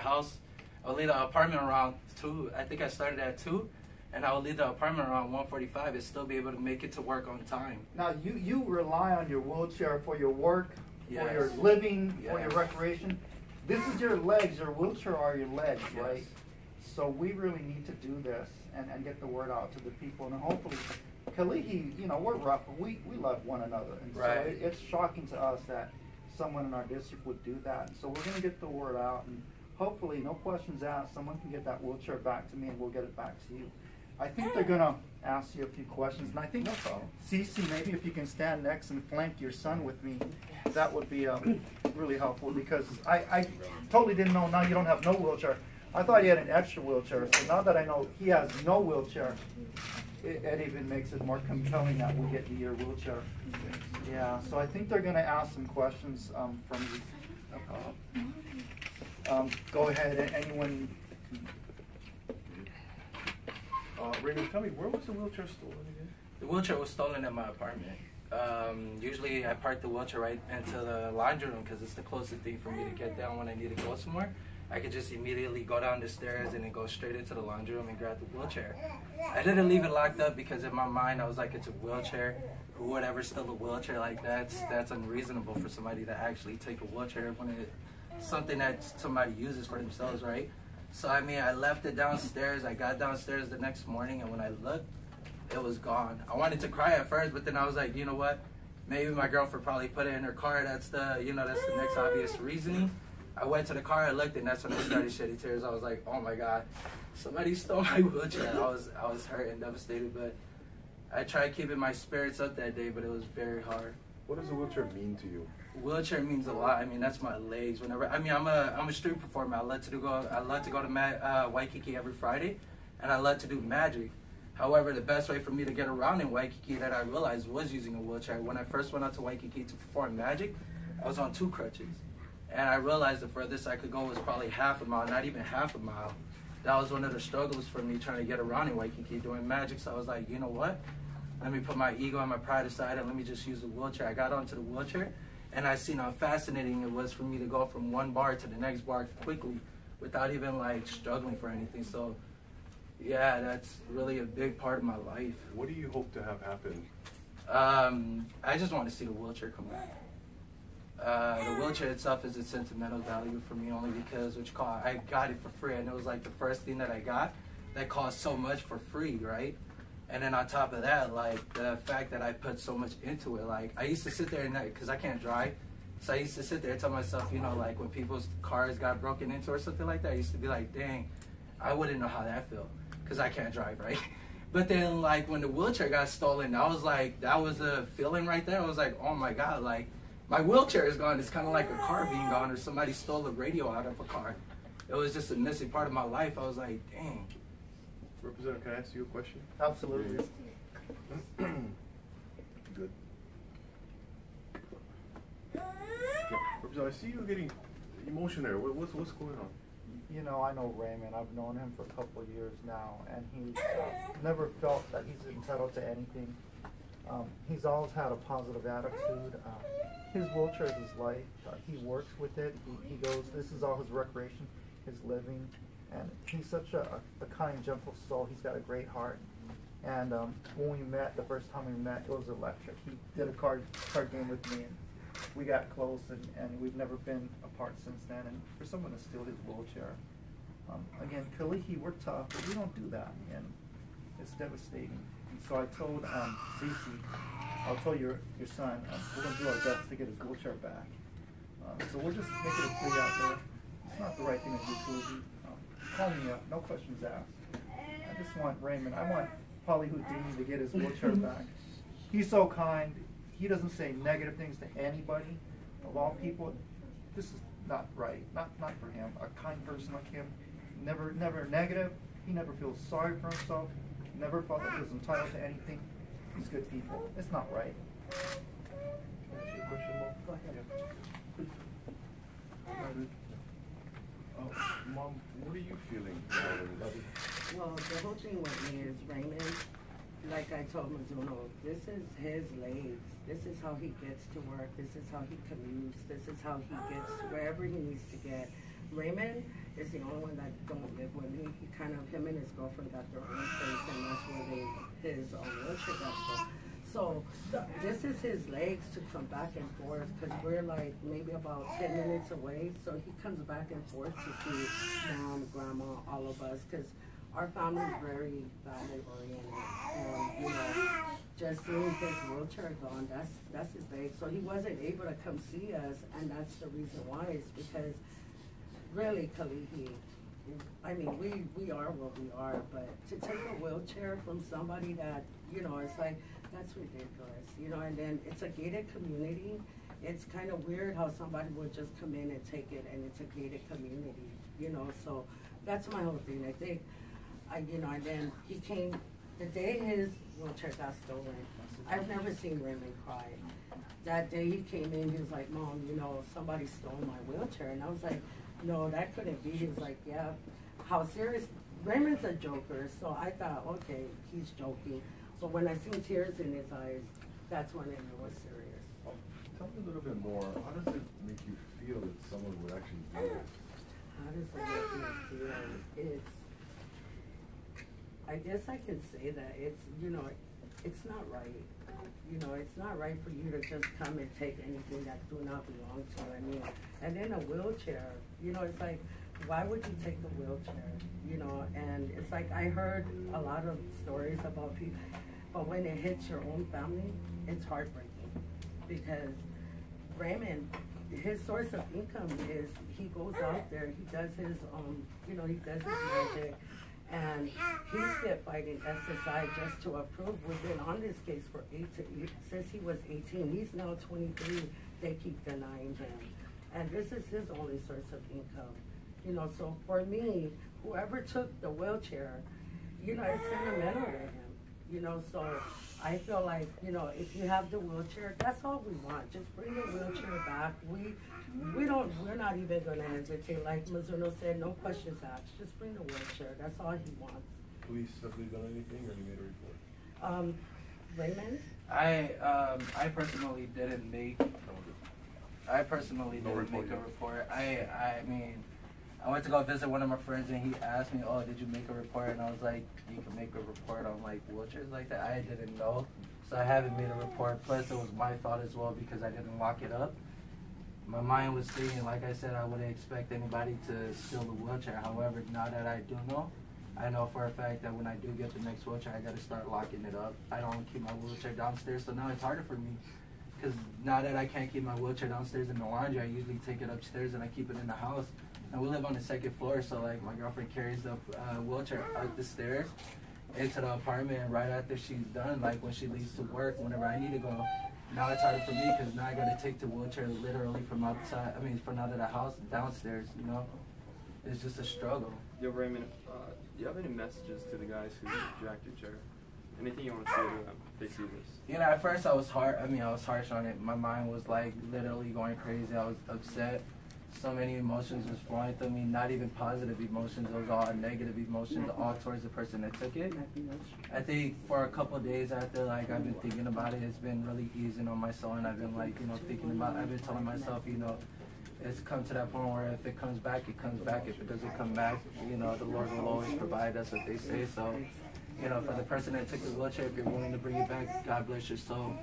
house. I would leave the apartment around 2. I think I started at 2. And I would leave the apartment around 1:45 and still be able to make it to work on time. Now, you rely on your wheelchair for your work, Yes. for your living, for your Yes. recreation. This is your legs. Your wheelchair are your legs, Yes. right? So we really need to do this and get the word out to the people. And hopefully, Kalihi, you know, we're rough, but we love one another. And Right. so it's shocking to us that someone in our district would do that. So we're going to get the word out. And hopefully, no questions asked, someone can get that wheelchair back to me and we'll get it back to you. I think they're going to ask you a few questions. And I think, Cece, maybe if you can stand next and flank your son with me, that would be really helpful, because I totally didn't know now you don't have no wheelchair. I thought he had an extra wheelchair. So now that I know he has no wheelchair, it even makes it more compelling that we get you your wheelchair. Yeah, so I think they're going to ask some questions from you. Go ahead, anyone. Raymond, tell me, where was the wheelchair stolen again? The wheelchair was stolen at my apartment. Usually I park the wheelchair right into the laundry room because it's the closest thing for me to get down when I need to go somewhere. I could just immediately go down the stairs and then go straight into the laundry room and grab the wheelchair. I didn't leave it locked up because in my mind I was like, it's a wheelchair. Who would ever steal a wheelchair like that? That's unreasonable for somebody to actually take a wheelchair when it's something that somebody uses for themselves, right? So I mean, I left it downstairs. I got downstairs the next morning, and when I looked, it was gone. I wanted to cry at first, but then I was like, you know what? Maybe my girlfriend probably put it in her car. That's the next obvious reasoning. I went to the car, I looked, and that's when I started shedding tears. I was like, oh my God, somebody stole my wheelchair. I was hurt and devastated, but I tried keeping my spirits up that day, but it was very hard. What does a wheelchair mean to you? Wheelchair means a lot. I mean, that's my legs. Whenever I'm a street performer. I love to go to Waikiki every Friday, and I love to do magic. However, the best way for me to get around in Waikiki that I realized was using a wheelchair. When I first went out to Waikiki to perform magic, I was on 2 crutches, and I realized the furthest I could go was probably half a mile, not even half a mile. That was one of the struggles for me trying to get around in Waikiki doing magic. So I was like, you know what? Let me put my ego and my pride aside and let me just use the wheelchair. I got onto the wheelchair, and I seen how fascinating it was for me to go from one bar to the next bar quickly without even like struggling for anything. So yeah, that's really a big part of my life. What do you hope to have happen? I just want to see the wheelchair come back. The wheelchair itself is a sentimental value for me only because I got it for free, and it was like the first thing that I got that cost so much for free, right? And then on top of that, like the fact that I put so much into it, like I used to sit there at night because I can't drive. So I used to sit there and tell myself, you know, like when people's cars got broken into or something like that, I used to be like, dang, I wouldn't know how that felt because I can't drive, right? But then like when the wheelchair got stolen, I was like, that was a feeling right there. I was like, oh my God, like my wheelchair is gone. It's kind of like a car being gone or somebody stole a radio out of a car. It was just a missing part of my life. I was like, dang. Representative, can I ask you a question? Absolutely. Good. Yeah. Representative, I see you getting emotional. What's going on? You know, I know Raymond. I've known him for a couple of years now, and he's never felt that he's entitled to anything. He's always had a positive attitude. His wheelchair is his life. He works with it. He goes, this is all his recreation, his living. And he's such a kind, gentle soul. He's got a great heart. And when we met, the first time we met, it was electric. He did a card game with me, and we got close, and we've never been apart since then. And for someone to steal his wheelchair, again, Kalihi, we're tough, but we don't do that, and it's devastating. And so I told Cece, I'll tell your son, we're going to do our best to get his wheelchair back. So we'll just make it a plea out there. It's not the right thing to do, Kalihi. Call me up, no questions asked. I just want Raymond, I want Paulie Houdini to get his wheelchair back. He's so kind. He doesn't say negative things to anybody. Of all people, this is not right. Not for him. A kind person like him, never negative. He never feels sorry for himself. Never felt that he was entitled to anything. He's good people. It's not right. Question, Mom? Go ahead. Mom, what are you feeling? Well, the whole thing with me is Raymond, like I told Mizuno, this is his legs. This is how he gets to work. This is how he commutes. This is how he gets to wherever he needs to get. Raymond is the only one that don't live with me. He kind of, him and his girlfriend got their own place, and that's where his wheelchair got stuck. So this is his legs to come back and forth, because we're like maybe about 10 minutes away. So he comes back and forth to see mom, grandma, all of us, because our family's very family oriented, and you know, just seeing his wheelchair gone, that's his leg. So he wasn't able to come see us, and that's the reason why. Is because really, Kalihi, I mean, we are what we are, but to take a wheelchair from somebody that, you know, it's like, that's ridiculous, you know. And then it's a gated community. It's kind of weird how somebody would just come in and take it, and it's a gated community, you know. So that's my whole thing. I think, you know, and then he came the day his wheelchair got stolen. I've never seen Raymond cry. That day he came in, he was like, Mom, you know, somebody stole my wheelchair. And I was like, no, that couldn't be. He was like, yeah. How serious? Raymond's a joker, so I thought, okay, he's joking. So when I seen tears in his eyes, that's when I knew it was serious. Tell me a little bit more. How does it make you feel that someone would actually do this? How does it make me feel? It's, I guess I can say that it's, you know, it's not right. You know, it's not right for you to just come and take anything that do not belong to you. I mean, and then a wheelchair, you know, it's like, why would you take the wheelchair? You know, and it's like, I heard a lot of stories about people, but when it hits your own family, it's heartbreaking. Because Raymond, his source of income is he goes out there, he does his, you know, he does his magic, and he's still fighting SSI just to approve. We've been on this case for since he was 18. He's now 23. They keep denying him, and this is his only source of income. You know, so for me, whoever took the wheelchair, you know, it's sentimental to him. You know, so I feel like, you know, if you have the wheelchair, that's all we want. Just bring the wheelchair back. We're not even gonna hesitate. Like Mizuno said, no questions asked. Just bring the wheelchair. That's all he wants. Police, have they done anything, or you made a report? Raymond? I personally didn't make. I personally didn't make a report. I mean, I went to go visit one of my friends, and he asked me, "Oh, did you make a report?" And I was like, "You can make a report on like wheelchairs like that." I didn't know, so I haven't made a report. Plus, it was my fault as well because I didn't lock it up. My mind was thinking, like I said, I wouldn't expect anybody to steal the wheelchair. However, now that I do know, I know for a fact that when I do get the next wheelchair, I got to start locking it up. I don't keep my wheelchair downstairs, so now it's harder for me. Because now that I can't keep my wheelchair downstairs in the laundry, I usually take it upstairs and I keep it in the house. And we live on the second floor, so like my girlfriend carries the wheelchair up the stairs into the apartment, and right after she's done, like when she leaves to work, whenever I need to go, now it's harder for me because now I got to take the wheelchair literally from outside, from out of the house downstairs, you know? It's just a struggle. Yo, Raymond, do you have any messages to the guys who jacked your chair? Anything you want to say to them if they see this? You know, at first I was harsh on it. My mind was like literally going crazy. I was upset. So many emotions was flowing through me, not even positive emotions. It was all negative emotions, all towards the person that took it. I think for a couple of days after, like, I've been thinking about it, it's been really easing on my soul, and I've been, like, you know, thinking about it. I've been telling myself, you know, it's come to that point where if it comes back, it comes back. If it doesn't come back, you know, the Lord will always provide. That's what they say. So, you know, for the person that took the wheelchair, if you're willing to bring it back, God bless your soul.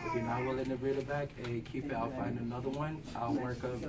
If you're not willing to bring it back, hey, keep it. I'll find another one. I'll work up